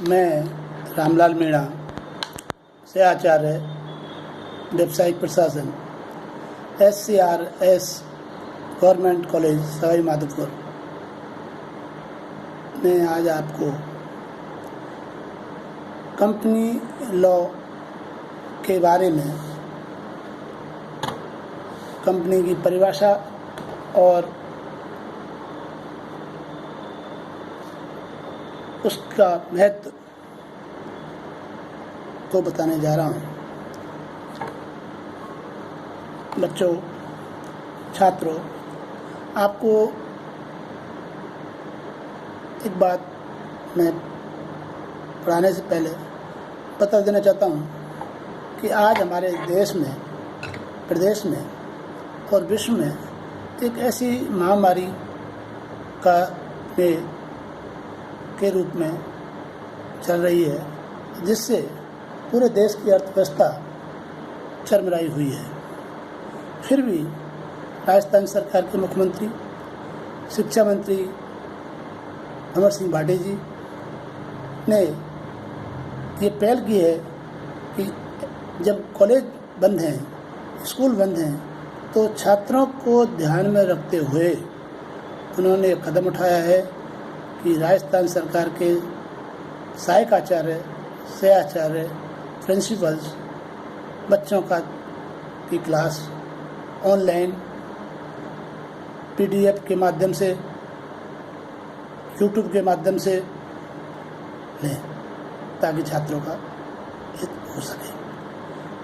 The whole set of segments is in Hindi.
मैं रामलाल मीणा से आचार्य व्यावसायिक प्रशासन SCRS government college Sawai Madhopur में आज आपको कंपनी लॉ के बारे में, कंपनी की परिभाषा और उसका महत्व को बताने जा रहा हूँ। बच्चों, छात्रों, आपको एक बात मैं पढ़ाने से पहले बता देना चाहता हूँ कि आज हमारे देश में, प्रदेश में और विश्व में एक ऐसी महामारी के रूप में चल रही है जिससे पूरे देश की अर्थव्यवस्था चरमराई हुई है। फिर भी राजस्थान सरकार के मुख्यमंत्री, शिक्षा मंत्री अमर सिंह भाटे जी ने ये पहल की है कि जब कॉलेज बंद हैं, स्कूल बंद हैं, तो छात्रों को ध्यान में रखते हुए उन्होंने कदम उठाया है कि राजस्थान सरकार के सहायक आचार्य, सहआचार्य, प्रिंसिपल्स बच्चों की क्लास ऑनलाइन PDF के माध्यम से, YouTube के माध्यम से लें ताकि छात्रों का हित हो सके।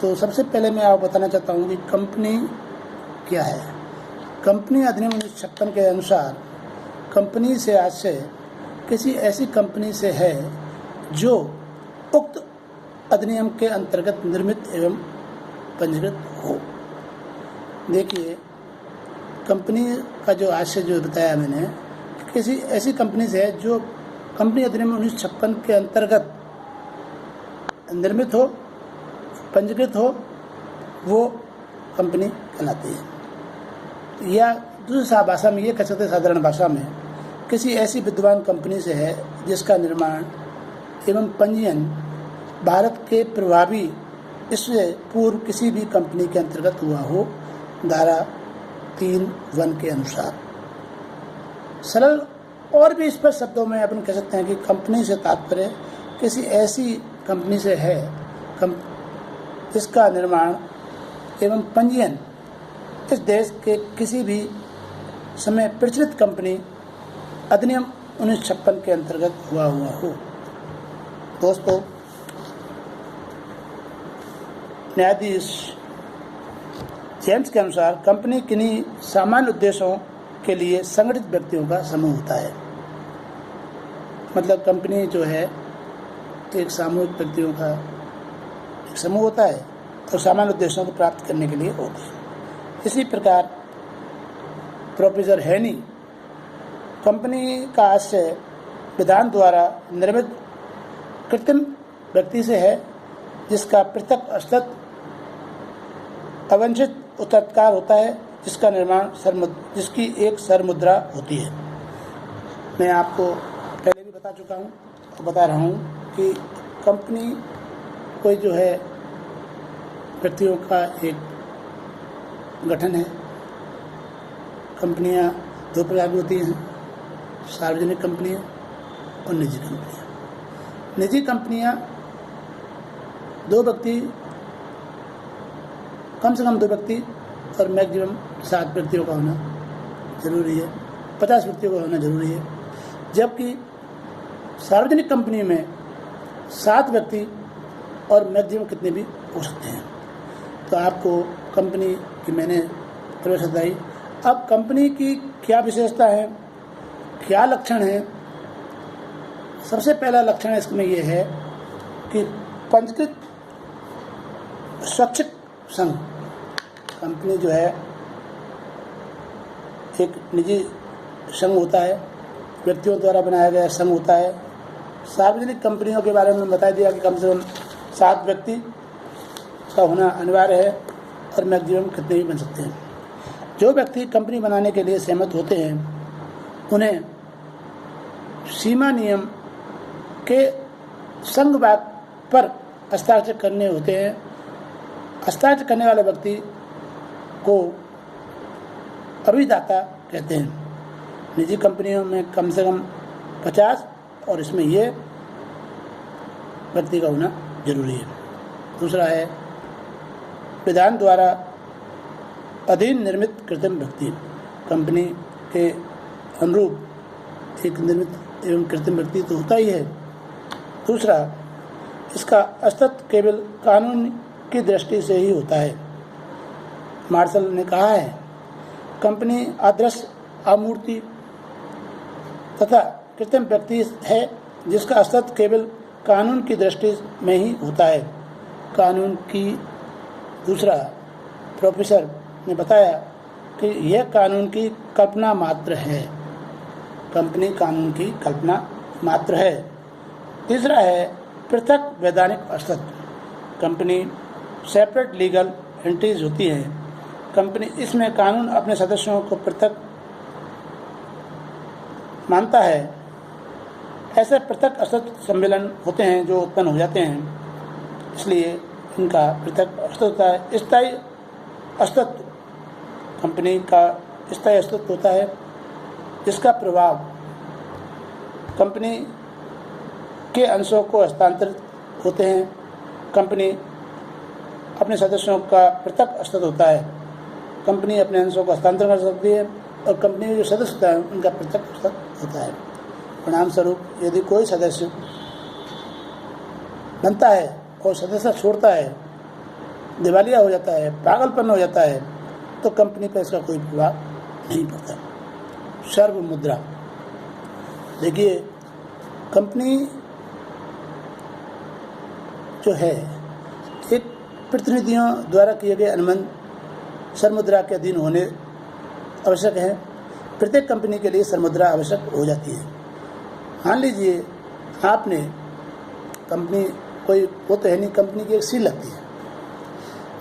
तो सबसे पहले मैं आपको बताना चाहता हूँ कि कंपनी क्या है। कंपनी अधिनियम 1956 के अनुसार कंपनी से आशय किसी ऐसी कंपनी से है जो उक्त अधिनियम के अंतर्गत निर्मित एवं पंजीकृत हो। देखिए, कंपनी का जो आशय जो बताया मैंने, किसी ऐसी कंपनी से है जो कंपनी अधिनियम 1956 के अंतर्गत निर्मित हो, पंजीकृत हो, वो कंपनी कहलाती है। या दूसरी भाषा में ये कह सकते हैं, साधारण भाषा में, किसी ऐसी विद्यमान कंपनी से है जिसका निर्माण एवं पंजीयन भारत के प्रभावी इससे पूर्व किसी भी कंपनी के अंतर्गत हुआ हो, धारा 3(1) के अनुसार। सरल और भी स्पष्ट शब्दों में अपन कह सकते हैं कि कंपनी से तात्पर्य किसी ऐसी कंपनी से है जिसका निर्माण एवं पंजीयन इस देश के किसी भी समय प्रचलित कंपनी अधिनियम 1956 के अंतर्गत हुआ हो। दोस्तों, न्यायाधीश जेम्स के अनुसार कंपनी किन्हीं सामान्य उद्देश्यों के लिए संगठित व्यक्तियों का समूह होता है। मतलब कंपनी जो है एक सामूहिक व्यक्तियों का एक समूह होता है और सामान्य उद्देश्यों को प्राप्त करने के लिए होती है। इसी प्रकार प्रोफेसर हैनी कंपनी का आशय विधान द्वारा निर्मित कृत्रिम व्यक्ति से है जिसका पृथक अस्तित्व अवंचित उत्तराधिकार होता है, जिसका निर्माण जिसकी एक सरमुद्रा होती है। मैं आपको पहले भी बता चुका हूँ और बता रहा हूँ कि कंपनी कोई जो है व्यक्तियों का एक गठन है। कंपनियाँ दो प्रकार की होती हैं, सार्वजनिक कंपनियाँ और निजी कंपनियाँ। निजी कंपनियाँ कम से कम 2 व्यक्ति और मैक्सिमम 7 व्यक्तियों का होना जरूरी है, 50 व्यक्तियों का होना जरूरी है। जबकि सार्वजनिक कंपनी में 7 व्यक्ति और मैक्सिमम कितने भी हो सकते हैं। तो आपको कंपनी की मैंने परिभाषा बताई। अब कंपनी की क्या विशेषता है, क्या लक्षण है। सबसे पहला लक्षण इसमें यह है कि पंजीकृत स्वैच्छिक संघ। कंपनी जो है एक निजी संघ होता है, व्यक्तियों द्वारा बनाया गया संघ होता है। सार्वजनिक कंपनियों के बारे में बता दिया कि कम से कम 7 व्यक्ति का होना अनिवार्य है और मैक्सिमम कितने भी बन सकते हैं। जो व्यक्ति कंपनी बनाने के लिए सहमत होते हैं उन्हें सीमा नियम के संघवाद पर हस्ताक्षर करने होते हैं। हस्ताक्षर करने वाले व्यक्ति को अभिदाता कहते हैं। निजी कंपनियों में कम से कम 50 और इसमें ये व्यक्ति का होना जरूरी है। दूसरा है विधान द्वारा अधीन निर्मित कृत्रिम व्यक्ति। कंपनी के अनुरूप एक निर्मित एवं कृत्रिम व्यक्ति तो होता ही है। दूसरा, इसका अस्तित्व केवल कानून की दृष्टि से ही होता है। मार्शल ने कहा है, कंपनी अदृश्य, अमूर्ति तथा कृत्रिम व्यक्ति है जिसका अस्तित्व केवल कानून की दृष्टि में ही होता है। कानून की दूसरा, प्रोफेसर ने बताया कि यह कानून की कल्पना मात्र है। कंपनी कानून की कल्पना मात्र है। तीसरा है पृथक वैधानिक अस्तित्व। कंपनी सेपरेट लीगल एंटिटीज होती है। कंपनी इसमें कानून अपने सदस्यों को पृथक मानता है। ऐसे पृथक अस्तित्व सम्मेलन होते हैं जो उत्पन्न हो जाते हैं, इसलिए इनका पृथक अस्तित्व होता है। स्थायी अस्तित्व, कंपनी का स्थायी अस्तित्व होता है जिसका प्रभाव कंपनी के अंशों को हस्तांतरित होते हैं। कंपनी अपने सदस्यों का पृथक अस्तित्व होता है। कंपनी अपने अंशों को हस्तांतरण कर सकती है और कंपनी में जो सदस्य होता है उनका पृथक अस्तित्व होता है। परिणाम स्वरूप यदि कोई सदस्य बनता है और सदस्य छोड़ता है, दिवालिया हो जाता है, पागलपन हो जाता है, तो कंपनी पर इसका कोई प्रभाव नहीं पड़ता। सर्व मुद्रा, देखिए कंपनी जो है एक प्रतिनिधियों द्वारा किए गए अनुबंध सरमुद्रा के अधीन होने आवश्यक है। प्रत्येक कंपनी के लिए सरमुद्रा आवश्यक हो जाती है। मान लीजिए आपने कंपनी कोई वो तो है नहीं, कंपनी की एक सील लगती है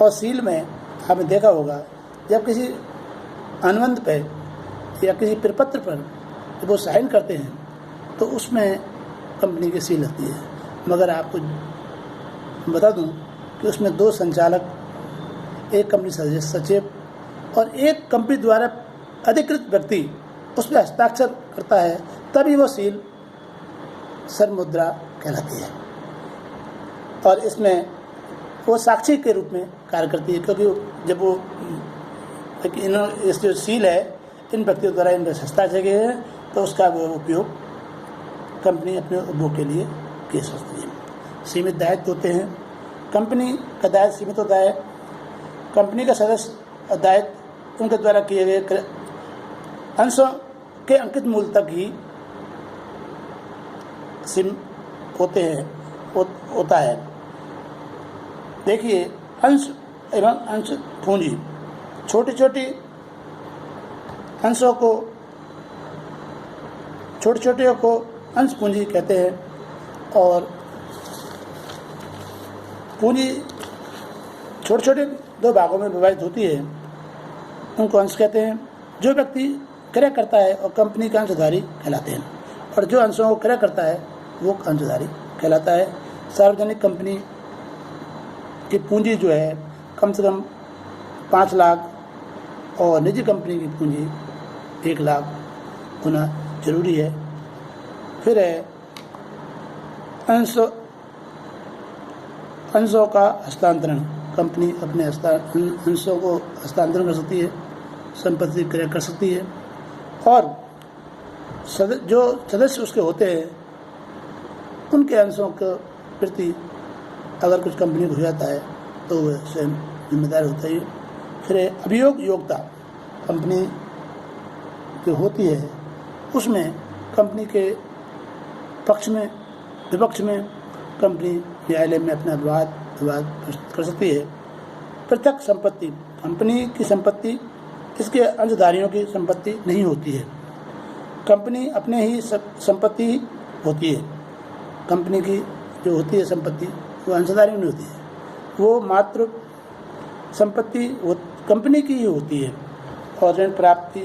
और सील में आपने देखा होगा जब किसी अनुबंध पर या किसी प्रपत्र पर जब वो साइन करते हैं तो उसमें कंपनी की सील लगती है। मगर आपको बता दूं कि उसमें 2 संचालक, एक कंपनी सचिव और एक कंपनी द्वारा अधिकृत व्यक्ति उस पर हस्ताक्षर करता है, तभी वो सील सरमुद्रा कहलाती है। और इसमें वो साक्षी के रूप में कार्य करती है, क्योंकि जब वो इस जो सील है इन व्यक्तियों द्वारा इन हस्ताक्षर किए हैं तो उसका वो उपयोग कंपनी अपने उपभोग के लिए कर सकती है। सीमित दायित्व होते हैं। कंपनी का दायित्व सीमित होता है। कंपनी का सदस्य दायित्व उनके द्वारा किए गए अंशों के अंकित मूल्य तक ही होते हैं होता है। देखिए, अंश एवं अंश पूंजी, छोटी छोटी अंशों को छोटे को अंश पूंजी कहते हैं और पूंजी छोटे छोटे 2 भागों में विभाजित होती है, उनको अंश कहते हैं। जो व्यक्ति क्रय करता है और कंपनी का अंशधारी कहलाते हैं, और जो अंशों को क्रय करता है वो अंशधारी कहलाता है। सार्वजनिक कंपनी की पूंजी जो है कम से कम 5 लाख और निजी कंपनी की पूंजी 1 लाख होना जरूरी है। फिर है अंशों का हस्तांतरण। कंपनी अपने अंशों को हस्तांतरण कर सकती है, संपत्ति क्रय कर सकती है, और जो सदस्य उसके होते हैं उनके अंशों के प्रति अगर कुछ कंपनी को हो जाता है तो वह स्वयं जिम्मेदार होता है। फिर अभियोग योग्यता, कंपनी जो होती है उसमें कंपनी के पक्ष में विपक्ष में कंपनी न्यायालय में अपना विवाद कर सकती है। पृथक संपत्ति, कंपनी की संपत्ति इसके अंशधारियों की संपत्ति नहीं होती है। कंपनी अपने ही संपत्ति होती है। कंपनी की जो होती है संपत्ति वो अंशधारियों नहीं होती है, वो मात्र संपत्ति वो कंपनी की ही होती है। और ऋण प्राप्ति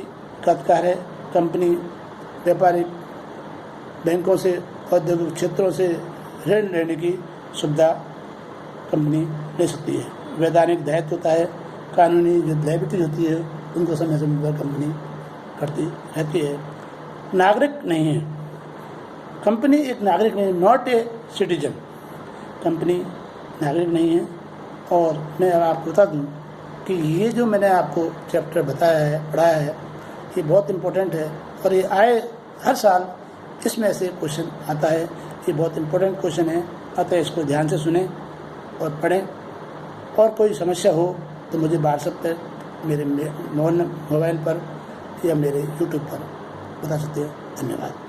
का अधिकार है। कंपनी व्यापारिक बैंकों से, औद्योगिक क्षेत्रों से ऋण लेने की सुविधा कंपनी ले सकती है। वैधानिक दायित्व होता है, कानूनी जो लायबिलिटी होती है उनको समय समय पर कंपनी करती रहती है। नागरिक नहीं है कंपनी, एक नागरिक नहीं, नॉट ए सिटीजन, कंपनी नागरिक नहीं है। और मैं अब आपको बता दूं कि ये जो मैंने आपको चैप्टर बताया है, पढ़ाया है, ये बहुत इम्पोर्टेंट है और ये हर साल इसमें से क्वेश्चन आता है। ये बहुत इम्पोर्टेंट क्वेश्चन है, अतः इसको ध्यान से सुनें और पढ़ें। और कोई समस्या हो तो मुझे व्हाट्सएप पर, मेरे मोबाइल पर या मेरे यूट्यूब पर बता सकते हैं। धन्यवाद।